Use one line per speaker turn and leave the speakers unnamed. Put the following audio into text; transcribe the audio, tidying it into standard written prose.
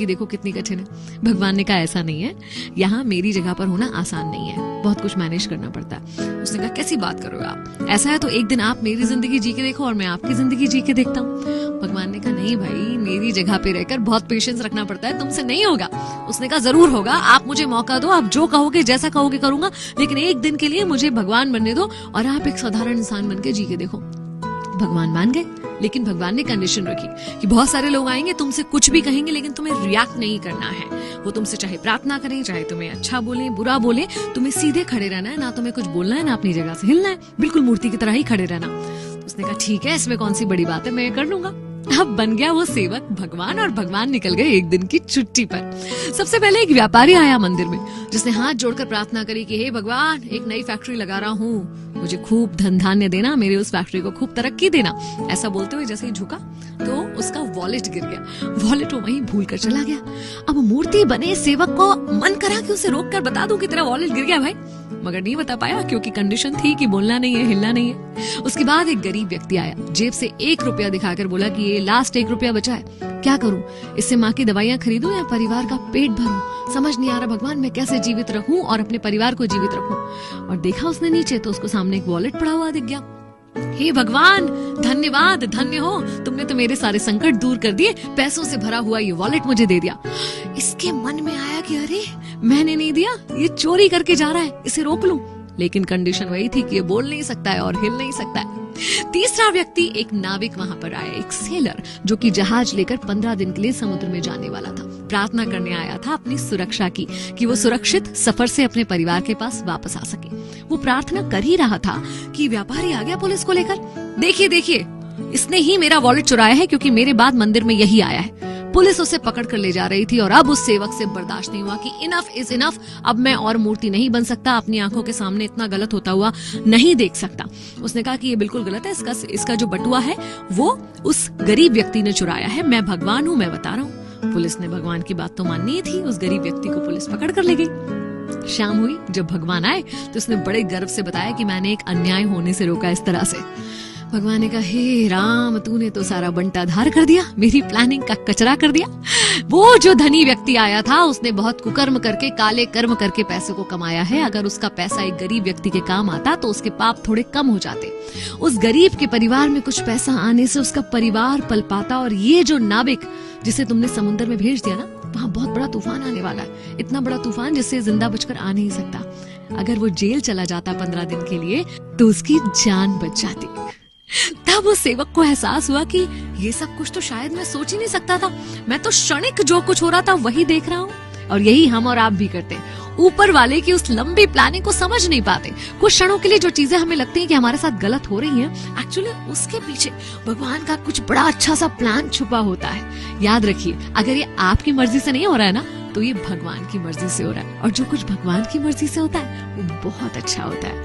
जिंदगी देखो कितनी कठिन है। भगवान ने कहा ऐसा नहीं है, यहाँ मेरी जगह पर होना आसान नहीं है, बहुत कुछ मैनेज करना पड़ता है। उसने कहा कैसी बात करोगे आप, ऐसा है तो एक दिन आप मेरी जिंदगी जी के देखो और मैं आपकी जिंदगी जी के देखता हूँ। भगवान ने कहा नहीं भाई, मेरी जगह पे रहकर बहुत पेशेंस रखना पड़ता है, तुमसे नहीं होगा। उसने कहा जरूर होगा, आप मुझे मौका दो, आप जो कहोगे जैसा कहोगे करूंगा, लेकिन एक दिन के लिए मुझे भगवान बनने दो और आप एक साधारण इंसान बन के जी के देखो। भगवान मान गए, लेकिन भगवान ने कंडीशन रखी कि बहुत सारे लोग आएंगे, तुमसे कुछ भी कहेंगे, लेकिन तुम्हें रिएक्ट नहीं करना है। वो तुमसे चाहे प्रार्थना करें, चाहे तुम्हें अच्छा बोले बुरा बोले, तुम्हें सीधे खड़े रहना है, ना तुम्हें कुछ बोलना है, ना अपनी जगह से हिलना है, बिल्कुल मूर्ति की तरह ही खड़े रहना। उसने कहा ठीक है, इसमें कौन सी बड़ी बात है, मैं कर लूंगा। अब बन गया वो सेवक भगवान, और भगवान निकल गए एक दिन की छुट्टी पर। सबसे पहले एक व्यापारी आया मंदिर में, जिसने हाथ जोड़कर प्रार्थना करी कि हे भगवान, एक नई फैक्ट्री लगा रहा हूँ, मुझे खूब धन धान्य देना, मेरे उस फैक्ट्री को खूब तरक्की देना। ऐसा बोलते हुए जैसे ही झुका तो उसका वॉलेट गिर गया, वॉलेट वो वहीं भूल कर चला गया। अब मूर्ति बने सेवक को मन करा कि उसे रोक कर बता दूं कि तेरा वॉलेट गिर गया भाई, मगर नहीं बता पाया क्योंकि कंडीशन थी कि बोलना नहीं है, हिलना नहीं है। उसके बाद एक गरीब व्यक्ति आया, जेब से 1 रुपया दिखाकर बोला कि ये लास्ट 1 रुपया बचा है, क्या करूं, इससे माँ की दवाइयां खरीदूं या परिवार का पेट भरूं, समझ नहीं आ रहा भगवान, मैं कैसे जीवित रहूं और अपने परिवार को जीवित रखूं। और देखा उसने नीचे तो उसको सामने एक वॉलेट पड़ा हुआ दिख गया। हे भगवान, धन्यवाद, धन्य हो, तुमने तो मेरे सारे संकट दूर कर दिए, पैसों से भरा हुआ ये वॉलेट मुझे दे दिया। इसके मन में आया कि अरे मैंने नहीं दिया, ये चोरी करके जा रहा है, इसे रोक लूं, लेकिन कंडीशन वही थी कि ये बोल नहीं सकता है और हिल नहीं सकता है। तीसरा व्यक्ति एक नाविक वहां पर आया, एक सेलर, जो कि जहाज लेकर 15 दिन के लिए समुद्र में जाने वाला था। प्रार्थना करने आया था अपनी सुरक्षा की, कि वो सुरक्षित सफर से अपने परिवार के पास वापस आ सके। वो प्रार्थना कर ही रहा था कि व्यापारी आ गया पुलिस को लेकर। देखिए देखिए, इसने ही मेरा वॉलेट चुराया है, क्योंकि मेरे बाद मंदिर में यही आया है। पुलिस उसे पकड़ कर ले जा रही थी और अब उस सेवक से बर्दाश्त नहीं हुआ कि इनफ इज इनफ, अब मैं और मूर्ति नहीं बन सकता, अपनी आंखों के सामने इतना गलत होता हुआ नहीं देख सकता। उसने कहा कि ये बिल्कुल गलत है, इसका जो बटुआ है वो उस गरीब व्यक्ति ने चुराया है, मैं भगवान हूँ, मैं बता रहा हूँ। पुलिस ने भगवान की बात तो माननी ही थी, उस गरीब व्यक्ति को पुलिस पकड़ कर ले गई। शाम हुई, जब भगवान आए तो उसने बड़े गर्व से बताया कि मैंने एक अन्याय होने से रोका इस तरह से। भगवान ने कहा हे राम, तूने तो सारा बंटाधार कर दिया, मेरी प्लानिंग का कचरा कर दिया। वो जो धनी व्यक्ति आया था उसने बहुत कुकर्म करके, काले कर्म करके पैसे को कमाया है। अगर उसका पैसा एक गरीब व्यक्ति के काम आता तो उसके पाप थोड़े कम हो जाते। उस गरीब के परिवार में कुछ पैसा आने से उसका परिवार पल पाता। और ये जो नाविक जिसे तुमने समुद्र में भेज दिया ना, वहाँ बहुत बड़ा तूफान आने वाला है, इतना बड़ा तूफान जिससे जिंदा बचकर आ नहीं सकता। अगर वो जेल चला जाता 15 दिन के लिए तो उसकी जान बच जाती। तब उस सेवक को एहसास हुआ कि ये सब कुछ तो शायद मैं सोच ही नहीं सकता था, मैं तो क्षणिक जो कुछ हो रहा था वही देख रहा हूँ। और यही हम और आप भी करते हैं, ऊपर वाले की उस लंबी प्लानिंग को समझ नहीं पाते। कुछ क्षणों के लिए जो चीजें हमें लगती हैं कि हमारे साथ गलत हो रही हैं, एक्चुअली उसके पीछे भगवान का कुछ बड़ा अच्छा सा प्लान छुपा होता है। याद रखिए, अगर ये आपकी मर्जी से नहीं हो रहा है ना, तो ये भगवान की मर्जी से हो रहा है, और जो कुछ भगवान की मर्जी से होता है वो बहुत अच्छा होता है।